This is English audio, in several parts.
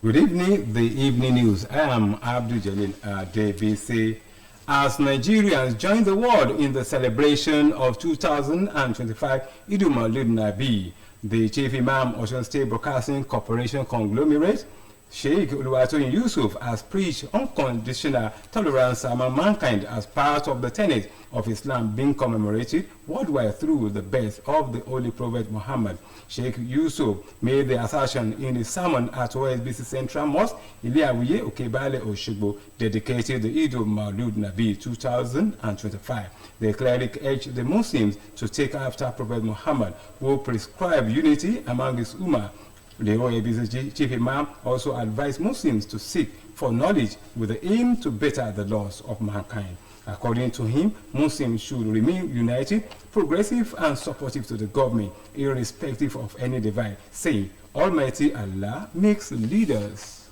Good evening, the evening news. I am Abdul Jalil Adeleke. As Nigerians join the world in the celebration of 2025 Idul Maulud Nabi, the Chief Imam Osun State Broadcasting Corporation conglomerate, Sheikh Oluwatoyin Yusuf, has preached unconditional tolerance among mankind as part of the tenet of Islam being commemorated worldwide through the birth of the Holy Prophet Muhammad. Sheikh Yusuf made the assertion in his sermon at OSBC Central Mosque, Ile-Awiye, Okebale, Osogbo, dedicated the Eid al-Maulud Nabi 2025. The cleric urged the Muslims to take after Prophet Muhammad, who prescribed unity among his ummah. The OSBC Chief Imam also advised Muslims to seek for knowledge with the aim to better the laws of mankind. According to him, Muslims should remain united, progressive, and supportive to the government, irrespective of any divide, saying, Almighty Allah makes leaders.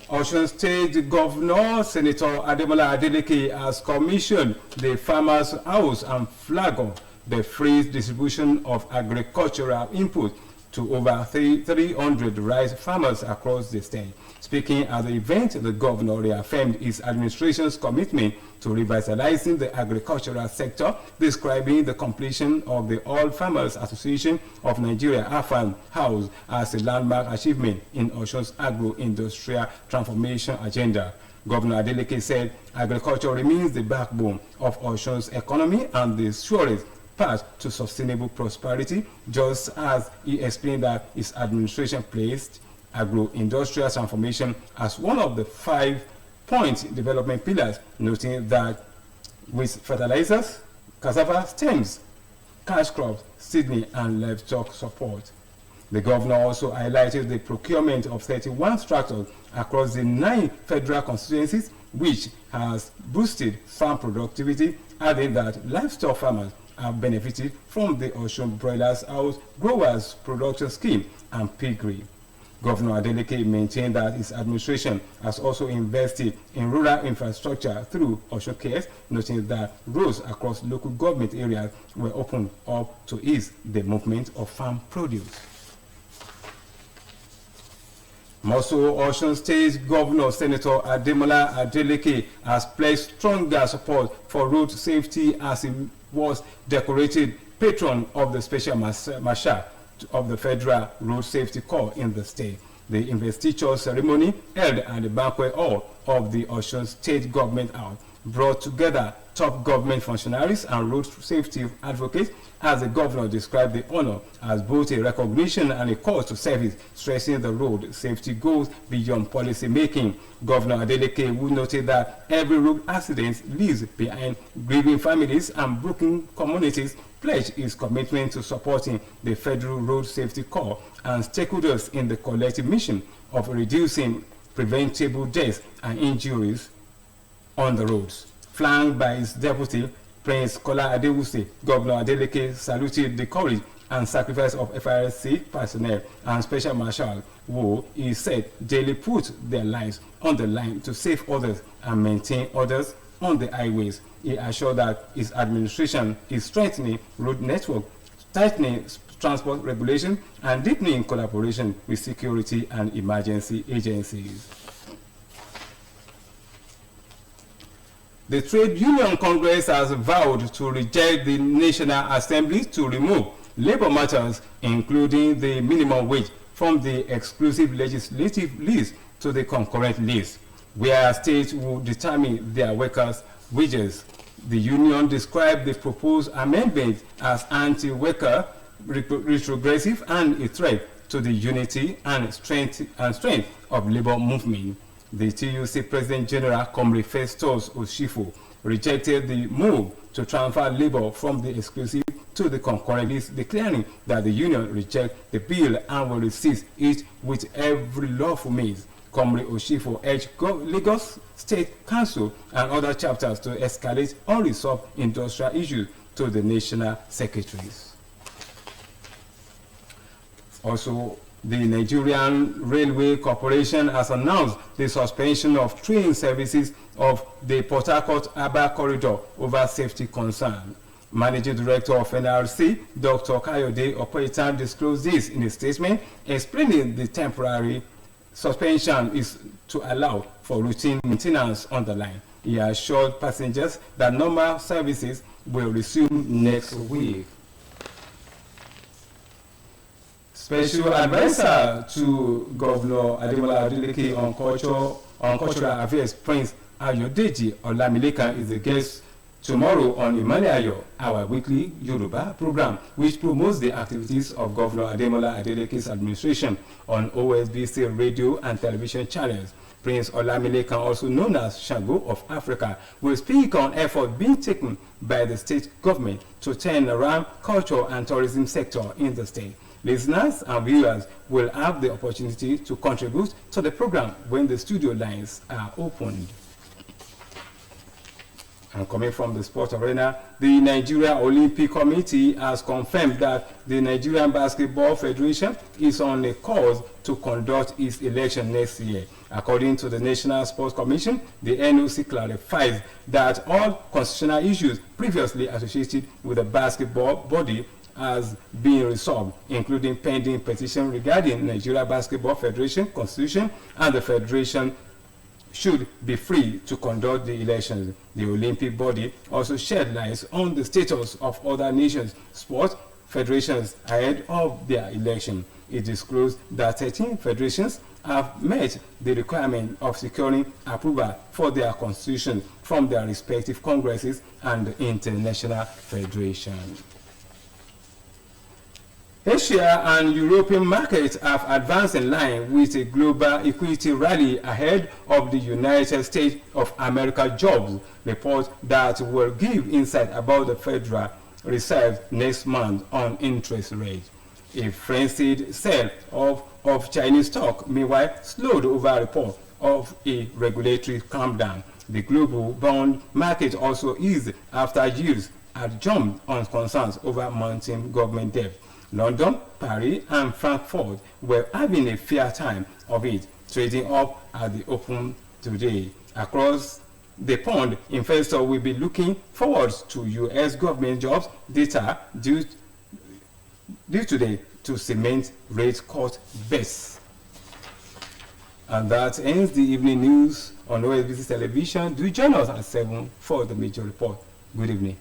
Osun State Governor Senator Adeleke has commissioned the Farmers House and flag off the free distribution of agricultural input to over 300 rice farmers across the state. Speaking at the event, the governor reaffirmed his administration's commitment to revitalizing the agricultural sector, describing the completion of the All Farmers Association of Nigeria (AFAN) House as a landmark achievement in Osun's agro-industrial transformation agenda. Governor Adeleke said agriculture remains the backbone of Osun's economy and the surest path to sustainable prosperity, just as he explained that his administration placed agro-industrial transformation as one of the 5-point development pillars, noting that with fertilizers, cassava stems, cash crops, seedling, and livestock support. The governor also highlighted the procurement of 31 tractors across the 9 federal constituencies, which has boosted farm productivity, adding that livestock farmers have benefited from the Osun Broilers House Growers Production Scheme and piggery. Governor Adeleke maintained that his administration has also invested in rural infrastructure through Osun Cares, noting that roads across local government areas were opened up to ease the movement of farm produce. Also, Osun State Governor Senator Adeleke has pledged stronger support for road safety as he was decorated patron of the Special Marshal of the Federal Road Safety Corps in the state. The investiture ceremony held at the banquet hall of the Osun State Government House brought together top government functionaries and road safety advocates, as the governor described the honor as both a recognition and a call to service, stressing the road safety goes beyond policy making. Governor Adeleke, who noted that every road accident leaves behind grieving families and broken communities, pledged his commitment to supporting the Federal Road Safety Corps and stakeholders in the collective mission of reducing preventable deaths and injuries on the roads. Flanked by his deputy, Prince Kola Adewuse, Governor Adeleke saluted the courage and sacrifice of FRSC personnel and Special Marshal, who he said daily put their lives on the line to save others and maintain others on the highways. He assured that his administration is strengthening road network, tightening transport regulation, and deepening collaboration with security and emergency agencies. The Trade Union Congress has vowed to reject the National Assembly to remove labor matters, including the minimum wage, from the exclusive legislative list to the concurrent list, where states will determine their workers' wages. The union described the proposed amendment as anti-worker, retrogressive, and a threat to the unity and strength of labor movement. The TUC President General Comrade Festus Oshifo rejected the move to transfer labor from the exclusive to the concurrent list, declaring that the union rejects the bill and will resist it with every lawful means. Comrade Oshifo urged Lagos State Council and other chapters to escalate unresolved industrial issues to the national secretaries. Also, the Nigerian Railway Corporation has announced the suspension of train services of the Port Harcourt-Aba corridor over safety concerns. Managing Director of NRC, Dr. Kayode Opoitan, disclosed this in a statement, explaining the temporary suspension is to allow for routine maintenance on the line. He assured passengers that normal services will resume next week. Special advisor to Governor Adeleke on cultural affairs, Prince Ayodeji Olamilekan, is the guest tomorrow on Imaniayo, our weekly Yoruba program, which promotes the activities of Governor Adeleke's administration on OSBC radio and television channels. Prince Olamilekan, also known as Shango of Africa, will speak on efforts being taken by the state government to turn around culture and tourism sector in the state. Listeners and viewers will have the opportunity to contribute to the program when the studio lines are opened. And coming from the sport arena, the Nigeria Olympic Committee has confirmed that the Nigerian Basketball Federation is on a course to conduct its election next year. According to the National Sports Commission, the NOC clarifies that all constitutional issues previously associated with the basketball body has been resolved, including pending petition regarding Nigeria Basketball Federation Constitution, and the Federation should be free to conduct the elections. The Olympic body also shed light on the status of other nations' sports federations ahead of their election. It disclosed that 13 federations have met the requirement of securing approval for their constitution from their respective congresses and international federations. Asia and European markets have advanced in line with a global equity rally ahead of the United States of America jobs report that will give insight about the Federal Reserve next month on interest rates. A frenzied sell of Chinese stock, meanwhile, slowed over a report of a regulatory clampdown. The global bond market also eased after yields had jumped on concerns over mounting government debt. London, Paris, and Frankfurt were having a fair time of it, trading up at the open today. Across the pond, investors will be looking forward to U.S. government jobs data due today to cement rate cut bets. And that ends the evening news on OSBC television. Do join us at 7 for the major report. Good evening.